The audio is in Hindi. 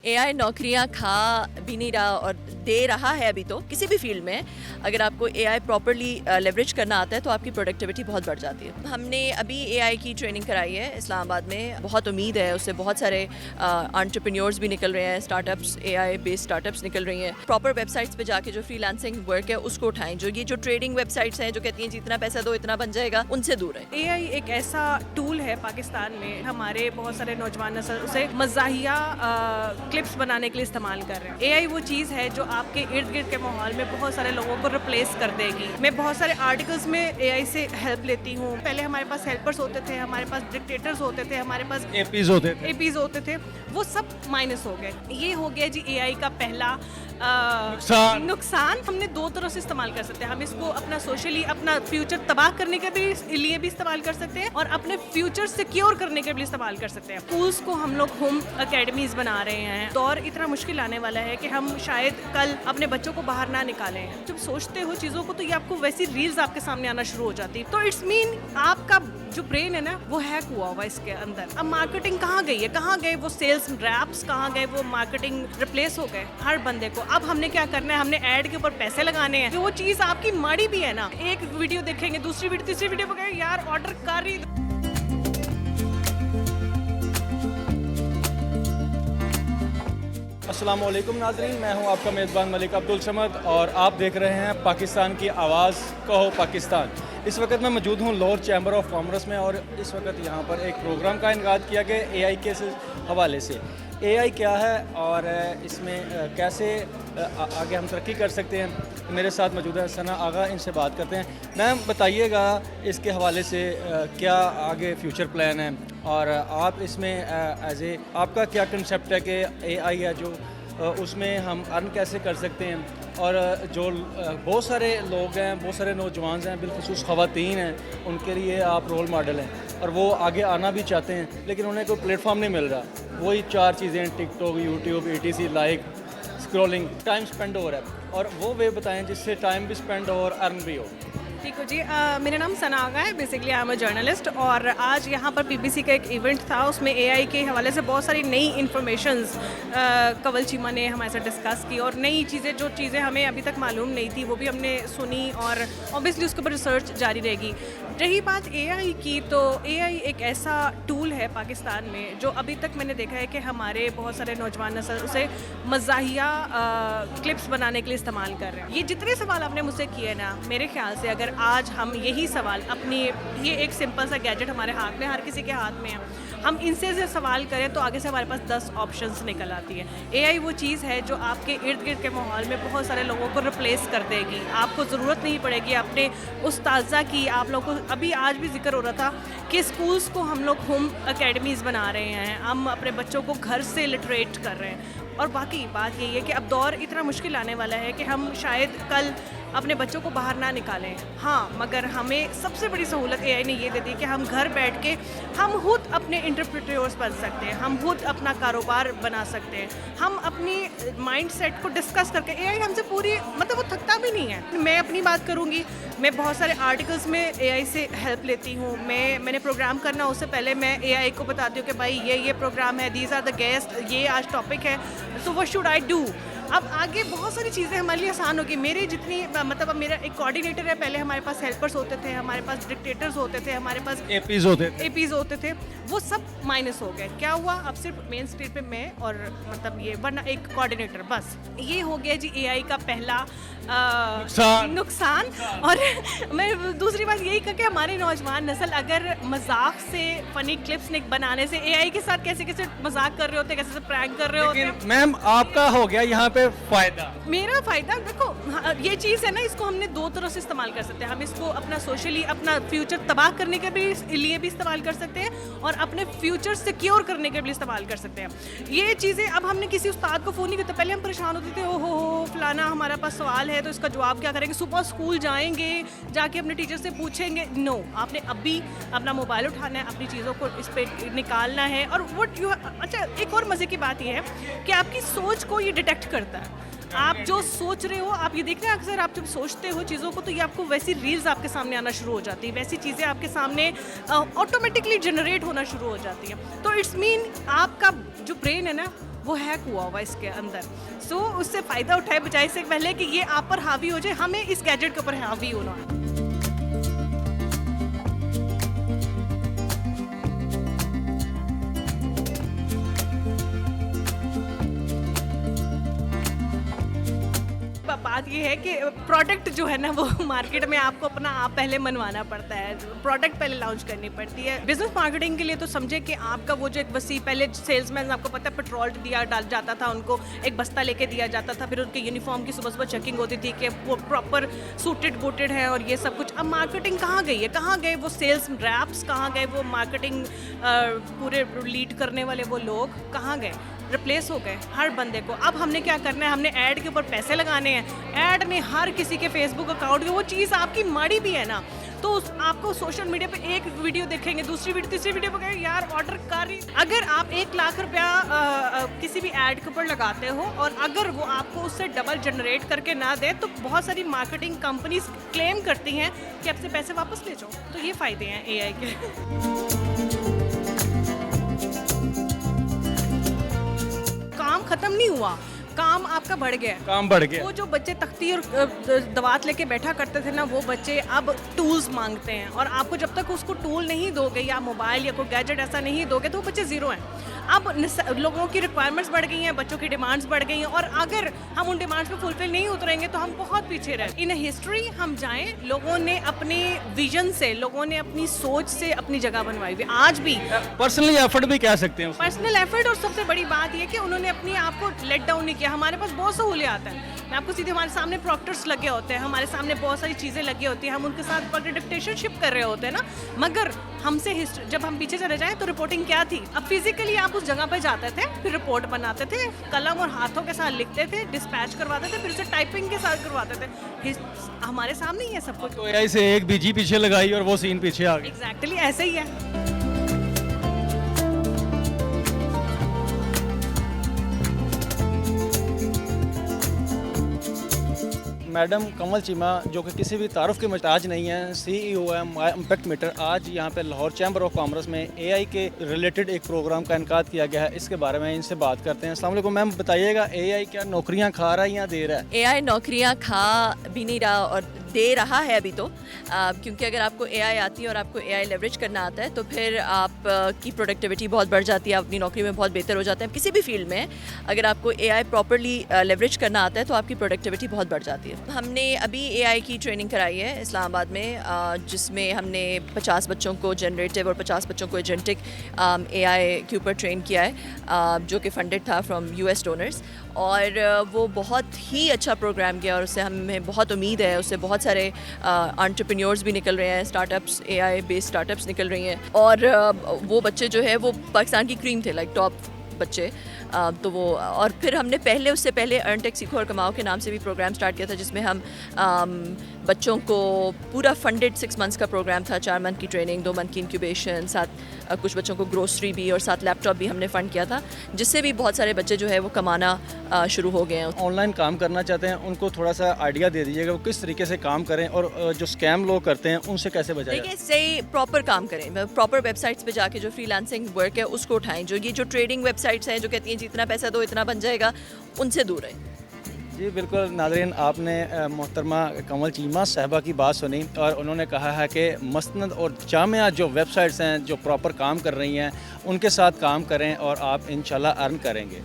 एआई नौकरियां खा भी नहीं रहा और दे रहा है अभी तो किसी भी फील्ड में। अगर आपको एआई प्रॉपरली लेवरेज करना आता है तो आपकी प्रोडक्टिविटी बहुत बढ़ जाती है। हमने अभी एआई की ट्रेनिंग कराई है इस्लामाबाद में। बहुत उम्मीद है उससे, बहुत सारे एंटरप्रेन्योर्स भी निकल रहे हैं, स्टार्टअप्स, एआई बेस्ड स्टार्टअप्स निकल रही हैं। प्रॉपर वेबसाइट्स पे जाके जो फ्रीलांसिंग वर्क है उसको उठाएं। जो ये जो ट्रेडिंग वेबसाइट्स हैं जो कहती हैं जितना पैसा दो इतना बन जाएगा, उनसे दूर है। एआई एक ऐसा टूल है पाकिस्तान में, हमारे बहुत सारे नौजवान नस्ल उसे मज़ाहिया क्लिप्स बनाने के लिए इस्तेमाल कर रहे हैं। एआई वो चीज़ है जो आपके इर्द गिर्द के माहौल में बहुत सारे लोगों को रिप्लेस कर देगी। मैं बहुत सारे आर्टिकल्स में एआई से हेल्प लेती हूँ। पहले हमारे पास हेल्पर्स होते थे, हमारे पास डिक्टेटर्स होते थे, हमारे पास एपीज होते थे। वो सब माइनस हो गए। ये हो गया जी एआई का पहला नुकसान। हमने दो तरह से इस्तेमाल कर सकते हैं। हम इसको अपना सोशली अपना फ्यूचर तबाह करने के लिए भी इस्तेमाल कर सकते हैं और अपने फ्यूचर सिक्योर करने के लिए इस्तेमाल कर सकते हैं। स्कूल्स को हम लोग होम अकेडमीज बना रहे हैं। दौर इतना मुश्किल आने वाला है कि हम शायद कल अपने बच्चों को बाहर ना निकालें। जब सोचते हो चीज़ों को तो ये आपको वैसी रील्स आपके सामने आना शुरू हो जाती है। तो इट्स मीन आपका जो ब्रेन है ना वो हैक हुआ इसके अंदर। अब मार्केटिंग कहाँ गई है, कहाँ गए वो सेल्स रैप्स, कहाँ गए वो मार्केटिंग, रिप्लेस हो गए हर बंदे को। अब हमने क्या करना है, हमने ऐड के ऊपर पैसे लगाने हैं। जो वो चीज़ आपकी माड़ी भी है ना, एक वीडियो देखेंगे, दूसरी वीडियो, तीसरी वीडियो पर यार ऑर्डर कर रही। अस्सलाम वालेकुम नाज़रीन, मैं हूं आपका मेज़बान मलिक अब्दुल समद और आप देख रहे हैं पाकिस्तान की आवाज़, कहो पाकिस्तान। इस वक्त मैं मौजूद हूं लाहौर चैम्बर ऑफ कॉमर्स में और इस वक्त यहां पर एक प्रोग्राम का इनेकाद किया गया एआई के हवाले से। एआई क्या है और इसमें कैसे आगे हम तरक्की कर सकते हैं। मेरे साथ मौजूद है सना आगा, इनसे बात करते हैं। मैम बताइएगा इसके हवाले से क्या आगे फ्यूचर प्लान है और आप इसमें आपका क्या कंसेप्ट है कि एआई है जो उसमें हम अर्न कैसे कर सकते हैं। और जो बहुत सारे लोग हैं, बहुत सारे नौजवान हैं, बिलखुसूस ख़वातीन हैं, उनके लिए आप रोल मॉडल हैं और वो आगे आना भी चाहते हैं लेकिन उन्हें कोई प्लेटफॉर्म नहीं मिल रहा। वही चार चीज़ें, TikTok, YouTube, etc, like, scrolling, time spend हो रहा है और वो वे बताएं जिससे टाइम भी स्पेंड हो और अर्न भी हो। ठीक हो जी। मेरा नाम सना आगा है। Basically I am a journalist और आज यहाँ पर पीबीसी का एक इवेंट था, उसमें एआई के हवाले से बहुत सारी नई इन्फॉर्मेशंस कंवल चीमा ने हमारे साथ डिस्कस की और नई चीज़ें, जो चीज़ें हमें अभी तक मालूम नहीं थी वो भी हमने सुनी और ऑब्वियसली उसके ऊपर रिसर्च जारी रहेगी। रही बात एआई की, तो एआई एक ऐसा टूल है पाकिस्तान में जो अभी तक मैंने देखा है कि हमारे बहुत सारे नौजवान नस्ल उसे मज़ाहिया क्लिप्स बनाने के लिए इस्तेमाल कर रहे हैं। ये जितने सवाल आपने मुझसे किए ना, मेरे ख्याल से अगर आज हम यही सवाल अपनी, ये एक सिंपल सा गैजेट हमारे हाथ में, हर किसी के हाथ में है, हम इनसे से सवाल करें तो आगे से हमारे पास 10 ऑप्शंस निकल आती है। एआई वो चीज़ है जो आपके इर्द गिर्द के माहौल में बहुत सारे लोगों को रिप्लेस कर देगी। आपको ज़रूरत नहीं पड़ेगी अपने उस्ताज़ा की। आप लोगों को अभी आज भी जिक्र हो रहा था कि स्कूल्स को हम लोग होम अकेडमीज़ बना रहे हैं, हम अपने बच्चों को घर से लिटरेट कर रहे हैं। और बाकी बात यही है कि अब दौर इतना मुश्किल आने वाला है कि हम शायद कल अपने बच्चों को बाहर ना निकालें। हाँ, मगर हमें सबसे बड़ी सहूलत एआई ने ये दे दी कि हम घर बैठ के हम खुद अपने एंटरप्रेन्योर्स बन सकते हैं, हम खुद अपना कारोबार बना सकते हैं, हम अपनी माइंड सेट को डिस्कस करके। एआई हमसे पूरी, मतलब वो थकता भी नहीं है। मैं अपनी बात करूँगी, मैं बहुत सारे आर्टिकल्स में एआई से हेल्प लेती हूँ। मैंने प्रोग्राम करना उससे पहले मैं एआई को बताती हूँ कि भाई ये प्रोग्राम है, दीज आर द गेस्ट, ये आज टॉपिक है, so what should I do. अब आगे बहुत सारी चीज़ें हमारे लिए आसान होगी। मेरी जितनी, मतलब अब मेरा एक कोऑर्डिनेटर है, पहले हमारे पास हेल्पर्स होते थे, हमारे पास डिक्टेटर्स होते थे, हमारे पास एपीज होते थे, वो सब माइनस हो गए। क्या हुआ, अब सिर्फ मेन स्ट्रीट पे मैं और मतलब ये वरना एक कोऑर्डिनेटर, बस। ये हो गया जी एआई का पहला नुकसान। और मैं दूसरी बात यही कहा कि हमारे नौजवान नस्ल अगर मजाक से, फनी क्लिप्स बनाने से एआई के साथ कैसे कैसे मजाक कर रहे होते, कैसे प्रैंक कर रहे होते। मैम आपका हो गया यहाँ पे फायदा, मेरा फायदा देखो, ये चीज़ है ना, इसको हमने दो तरह से इस्तेमाल कर सकते हैं। हम इसको अपना सोशली अपना फ्यूचर तबाह करने के लिए भी इस्तेमाल कर सकते हैं और अपने फ्यूचर सिक्योर करने के लिए इस्तेमाल कर सकते हैं। ये चीज़ें, अब हमने किसी उस्ताद को फ़ोन नहीं किया, पहले हम परेशान होते थे, हो फलाना हमारा पास सवाल है तो इसका जवाब क्या करेंगे, सुबह स्कूल जाएंगे, जाके अपने टीचर से पूछेंगे। नो, आपने अभी अपना मोबाइल उठाना है, अपनी चीज़ों को इस पर निकालना है। और अच्छा, एक और मज़े की बात यह है कि आपकी सोच को ये डिटेक्ट करता है। आप जो सोच रहे हो, आप ये देखते हैं अक्सर आप जब सोचते हो चीज़ों को तो ये आपको वैसी रील्स आपके सामने आना शुरू हो जाती है, वैसी चीज़ें आपके सामने ऑटोमेटिकली जनरेट होना शुरू हो जाती है। तो इट्स मीन आपका जो ब्रेन है ना वो हैक हुआ हुआ इसके अंदर। सो उससे फ़ायदा उठाए बजाय से पहले कि ये आप पर हावी हो जाए, हमें इस गैजेट के ऊपर हावी होना है। बात ये है कि प्रोडक्ट जो है ना वो मार्केट में आपको अपना आप पहले मनवाना पड़ता है, प्रोडक्ट पहले लॉन्च करनी पड़ती है। बिजनेस मार्केटिंग के लिए तो समझे कि आपका वो जो एक वसी पहले सेल्समैन, आपको पता है पेट्रोल दिया डाल जाता था, उनको एक बस्ता लेके दिया जाता था, फिर उनके यूनिफॉर्म की सुबह सुबह चेकिंग होती थी कि वो प्रॉपर सूटेड बूटेड है और ये सब कुछ। अब मार्केटिंग कहाँ गई है, कहाँ गए वो सेल्स रैप्स, कहाँ गए वो मार्केटिंग पूरे लीड करने वाले वो लोग, कहाँ गए, रिप्लेस हो गए हर बंदे को। अब हमने क्या करना है, हमने ऐड के ऊपर पैसे लगाने हैं। ऐड ने हर किसी के फेसबुक अकाउंट में वो चीज़ आपकी माड़ी भी है ना, तो आपको सोशल मीडिया पे एक वीडियो देखेंगे, दूसरी वीडियो, तीसरी वीडियो पे कहेंगे यार ऑर्डर कर रही। अगर आप 1 लाख रुपया किसी भी ऐड के ऊपर लगाते हो और अगर वो आपको उससे डबल जनरेट करके ना दे, तो बहुत सारी मार्केटिंग कंपनीज क्लेम करती हैं कि आपसे पैसे वापस ले जाओ। तो ये फ़ायदे हैं एआई के। काम खत्म नहीं हुआ, काम आपका बढ़ गया है। काम बढ़ गया। वो जो बच्चे तख्ती और दवात लेके बैठा करते थे ना, वो बच्चे अब टूल्स मांगते हैं, और आपको जब तक उसको टूल नहीं दोगे या मोबाइल या कोई गैजेट ऐसा नहीं दोगे, तो वो बच्चे ज़ीरो हैं। अब लोगों की रिक्वायरमेंट्स बढ़ गई हैं, बच्चों की डिमांड्स बढ़ गई हैं, और अगर हम उन डिमांड्स पे फुलफिल नहीं उतरेंगे तो हम बहुत पीछे रहे। इन हिस्ट्री हम जाएं, लोगों ने अपने विजन से, लोगों ने अपनी सोच से अपनी जगह बनवाई हुई। आज भी पर्सनली एफर्ट भी कह सकते हैं उसको। पर्सनल एफर्ट, और सबसे बड़ी बात ये कि उन्होंने अपने आप को लेट डाउन नहीं किया। हमारे पास बहुत सहूलियात हैं, मैं आपको सीधे, हमारे सामने प्रॉक्टर्स लगे होते हैं, हमारे सामने बहुत सारी चीज़ें लगी होती हैं, हम उनके साथ डिक्टेटरशिप कर रहे होते हैं ना। मगर हमसे जब हम पीछे चले जाएं तो रिपोर्टिंग क्या थी। अब फिजिकली आप उस जगह पर जाते थे, फिर रिपोर्ट बनाते थे, कलम और हाथों के साथ लिखते थे, डिस्पैच करवाते थे, फिर उसे टाइपिंग के साथ करवाते थे। हमारे सामने ही है सब कुछ। तो एआई से एक बीजी पीछे लगाई और वो सीन पीछे आ गया। एग्जैक्टली ऐसे ही है। मैडम कमल चीमा, जो कि किसी भी तारुफ के मोहताज नहीं है, सीईओ है माई इम्पैक्ट मीटर। आज यहाँ पे लाहौर चैम्बर ऑफ कॉमर्स में एआई के रिलेटेड एक प्रोग्राम का इनकाद किया गया है। इसके बारे में इनसे बात करते हैं। अस्सलाम वालेकुम मैम, बताइएगा एआई क्या नौकरियाँ खा रहा है या दे रहा है? एआई नौकरियां खा भी नहीं रहा और दे रहा है अभी तो, क्योंकि अगर आपको एआई आती है और आपको एआई लेवरेज करना आता है तो फिर आप की प्रोडक्टिविटी बहुत बढ़ जाती है, आप अपनी नौकरी में बहुत बेहतर हो जाते हैं। किसी भी फील्ड में अगर आपको एआई प्रॉपरली लेवरेज करना आता है तो आपकी प्रोडक्टिविटी बहुत बढ़ जाती है। हमने अभी एआई की ट्रेनिंग कराई है इस्लामाबाद में, जिसमें हमने 50 बच्चों को जनरेटिव और 50 बच्चों को एजेंटिक एआई के ऊपर ट्रेन किया है, जो कि फंडेड था फ्रॉम यूएस डोनर्स, और वो बहुत ही अच्छा प्रोग्राम गया और उससे हमें बहुत उम्मीद है। उससे बहुत सारे एंटरप्रेन्योर्स भी निकल रहे हैं, स्टार्टअप्स, एआई बेस्ड स्टार्टअप्स निकल रही हैं, और वो बच्चे जो है वो पाकिस्तान की क्रीम थे, लाइक टॉप बच्चे। तो वो, और फिर हमने उससे पहले अर्न टेक सीखो और कमाओ के नाम से भी प्रोग्राम स्टार्ट किया था, जिसमें हम बच्चों को पूरा फंडेड 6 मंथ्स का प्रोग्राम था, 4 मंथ की ट्रेनिंग, 2 मंथ की इंक्यूबेशन, साथ कुछ बच्चों को ग्रोसरी भी और साथ लैपटॉप भी हमने फ़ंड किया था, जिससे भी बहुत सारे बच्चे जो है वो कमाना शुरू हो गए हैं। ऑनलाइन काम करना चाहते हैं, उनको थोड़ा सा आइडिया दे दीजिएगा वो किस तरीके से काम करें और जो स्कैम लोग करते हैं उनसे कैसे बचाएं। देखिए, इससे प्रॉपर काम करें, प्रॉपर वेबसाइट्स पे जाके जो फ्रीलांसिंग वर्क है उसको उठाएं। जो ये जो ट्रेडिंग वेबसाइट्स हैं जो कहती हैं जितना पैसा दो इतना बन जाएगा, उनसे दूर रहें। जी बिल्कुल नाज़रीन, आपने मोहतरमा कमल चीमा साहबा की बात सुनी और उन्होंने कहा है कि मसनद और जामिया जो वेबसाइट्स हैं जो प्रॉपर काम कर रही हैं उनके साथ काम करें और आप इंशाल्लाह अर्न करेंगे।